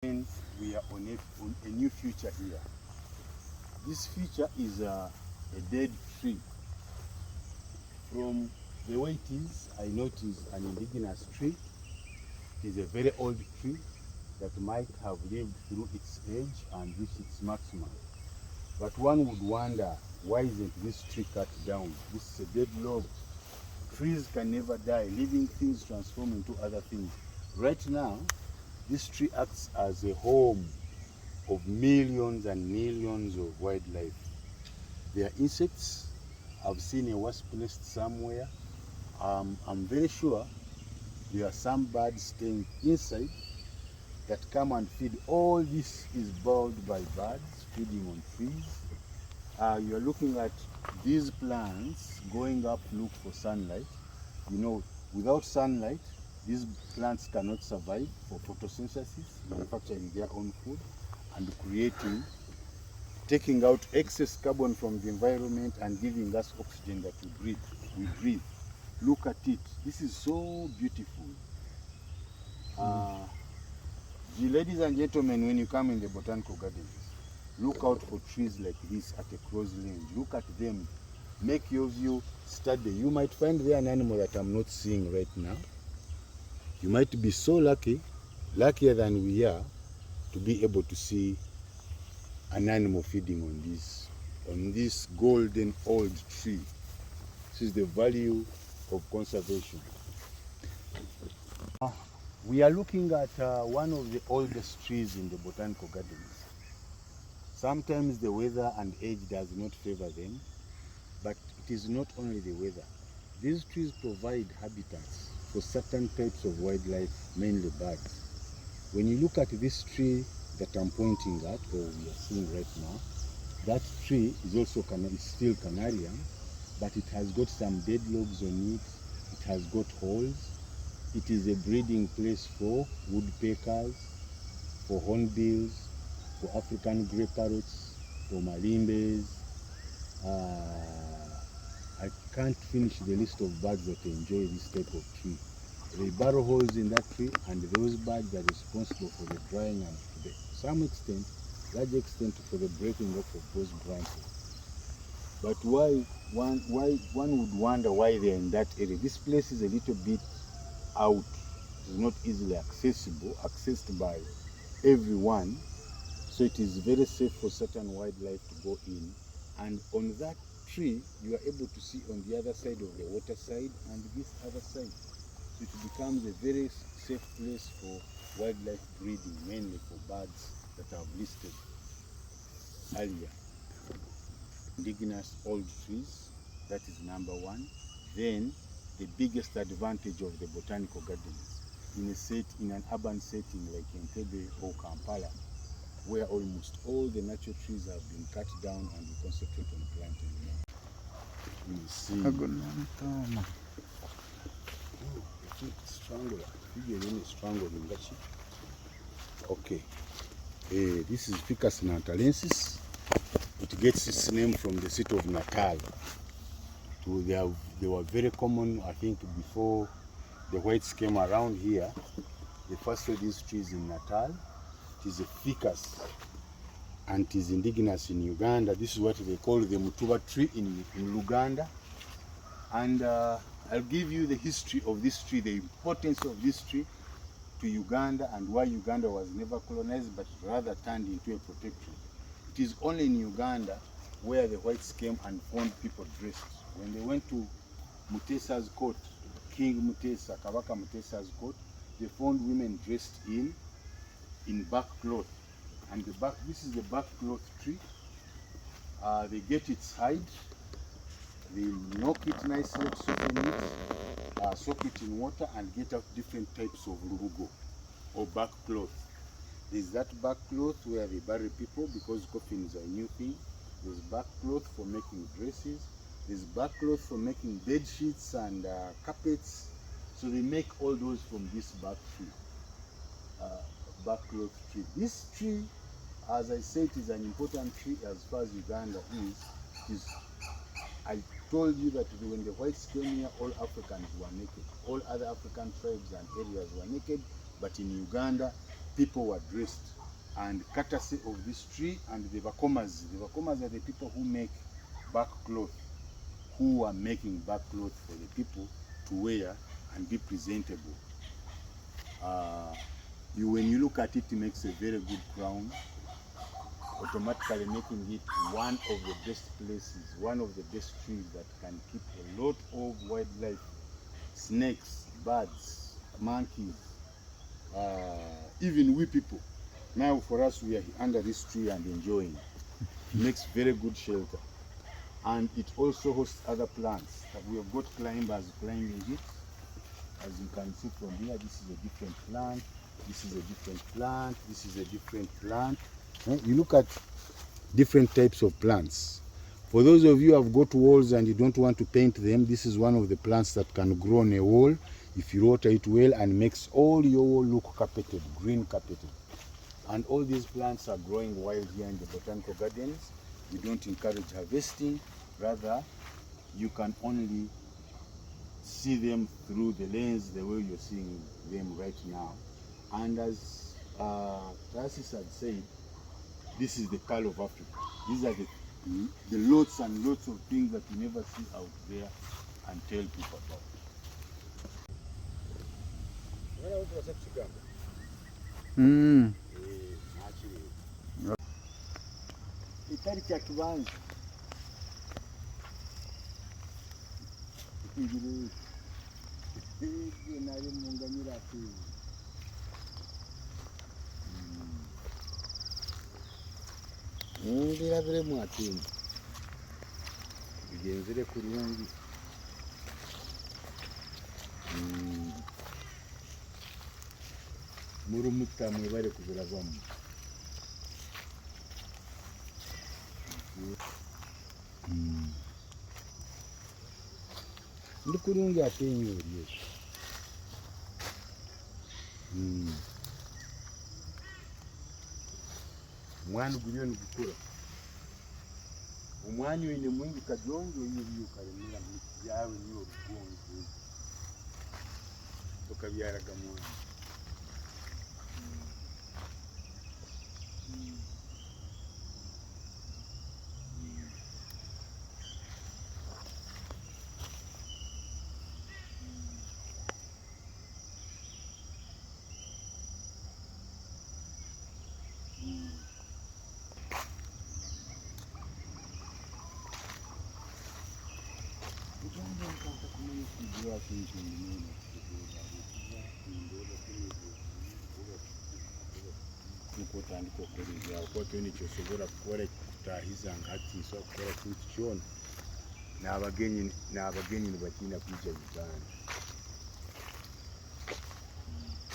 And we are on a new future here. This future is a dead tree. From the way it is, I know it is an indigenous tree. It is a very old tree that might have lived through its age and reached its maximum. But one would wonder, why isn't this tree cut down? This is a dead log. Trees can never die. Living things transform into other things. Right now, this tree acts as a home of millions and millions of wildlife. There are insects. I've seen a wasp nest somewhere. I'm very sure there are some birds staying inside that come and feed. All this is bound by birds feeding on trees. You're looking at these plants going up, look for sunlight. You know, without sunlight, these plants cannot survive for photosynthesis, manufacturing their own food and taking out excess carbon from the environment and giving us oxygen that we breathe. Look at it. This is so beautiful. Ladies and gentlemen, when you come in the botanical gardens, look out for trees like this at a close range. Look at them. Make your view study. You might find there an animal that I'm not seeing right now. You might be so lucky, luckier than we are, to be able to see an animal feeding on this golden old tree. This is the value of conservation. We are looking at one of the oldest trees in the botanical gardens. Sometimes the weather and age does not favor them, but it is not only the weather. These trees provide habitats for certain types of wildlife, mainly birds. When you look at this tree that I'm pointing at, or we are seeing right now, that tree is also still Canarian, but it has got some dead logs on it. It has got holes. It is a breeding place for woodpeckers, for hornbills, for African grey parrots, for malimbes. I can't finish the list of birds that enjoy this type of tree. They burrow holes in that tree, and those birds are responsible for the drying and to some extent, large extent, for the breaking up of those branches. But one would wonder why they're in that area. This place is a little bit out. It is not easily accessed by everyone. So it is very safe for certain wildlife to go in. And on that tree, you are able to see on the other side of the water side and this other side. So it becomes a very safe place for wildlife breeding, mainly for birds that I've listed earlier. Indigenous old trees, that is number one. Then the biggest advantage of the botanical gardens in an urban setting like Entebbe or Kampala, where almost all the natural trees have been cut down and we concentrate on planting them. You see. Okay. This is Ficus natalensis. It gets its name from the city of Natal. They were very common, I think, before the whites came around here. They first saw these trees in Natal. It is a ficus, and it is indigenous in Uganda. This is what they call the mutuba tree in Luganda. And I'll give you the history of this tree, the importance of this tree to Uganda, and why Uganda was never colonized, but rather turned into a protectorate. It is only in Uganda where the whites came and found people dressed. When they went to Mutesa's court, King Mutesa, Kabaka Mutesa's court, they found women dressed in back cloth. And this is the back cloth tree. They get its hide, they knock it nicely, soften it, soak it in water, and get out different types of lurugo, or back cloth. There's that back cloth where they bury people because coffins are a new thing. There's back cloth for making dresses. There's back cloth for making bed sheets and carpets. So they make all those from this back cloth tree. This tree, as I said, is an important tree as far as Uganda is. I told you that when the whites came here, all Africans were naked. All other African tribes and areas were naked, but in Uganda, people were dressed, and courtesy of this tree and the Bakomas. The Bakomas are the people who make back cloth, who are making back cloth for the people to wear and be presentable. When you look at it, it makes a very good crown, automatically making it one of the best places, one of the best trees that can keep a lot of wildlife, snakes, birds, monkeys, even we people. Now for us, we are under this tree and enjoying. It makes very good shelter. And it also hosts other plants. We have got climbers climbing it. As you can see from here, this is a different plant, this is a different plant, this is a different plant. You look at different types of plants. For those of you who have got walls and you don't want to paint them, this is one of the plants that can grow on a wall if you water it well and makes all your wall look carpeted, green carpeted. And all these plants are growing wild here in the botanical gardens. We don't encourage harvesting, rather you can only see them through the lens the way you're seeing them right now. And as Francis had said, this is the pearl of Africa. These are the lots and lots of things that you never see out there and tell people about. Ndirabire mwatimba bigenzere kurungi murumuta mwebare kubiravamo ndi kurungi atenyuriye umwana uguriyo ni gukura umwanya wine mwingi kajongo yiyo karemera mu yawe niyo rugongo tukabyaraga mwana kutandika okukolera kuba kyona kyosobola kukola kutahiza nga hatiiswa kukola kintu kyona n'abagenyi nibatinda kuija Uganda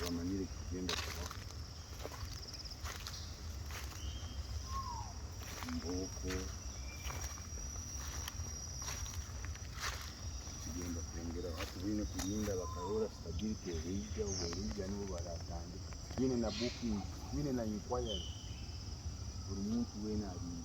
bamanyire kigenda kuba mbooko kigenda kwongeraho hati bwine kulinda bakarora stability obuija nibo baratandika bwine na booking bwine na inquiry buli muntu weena ali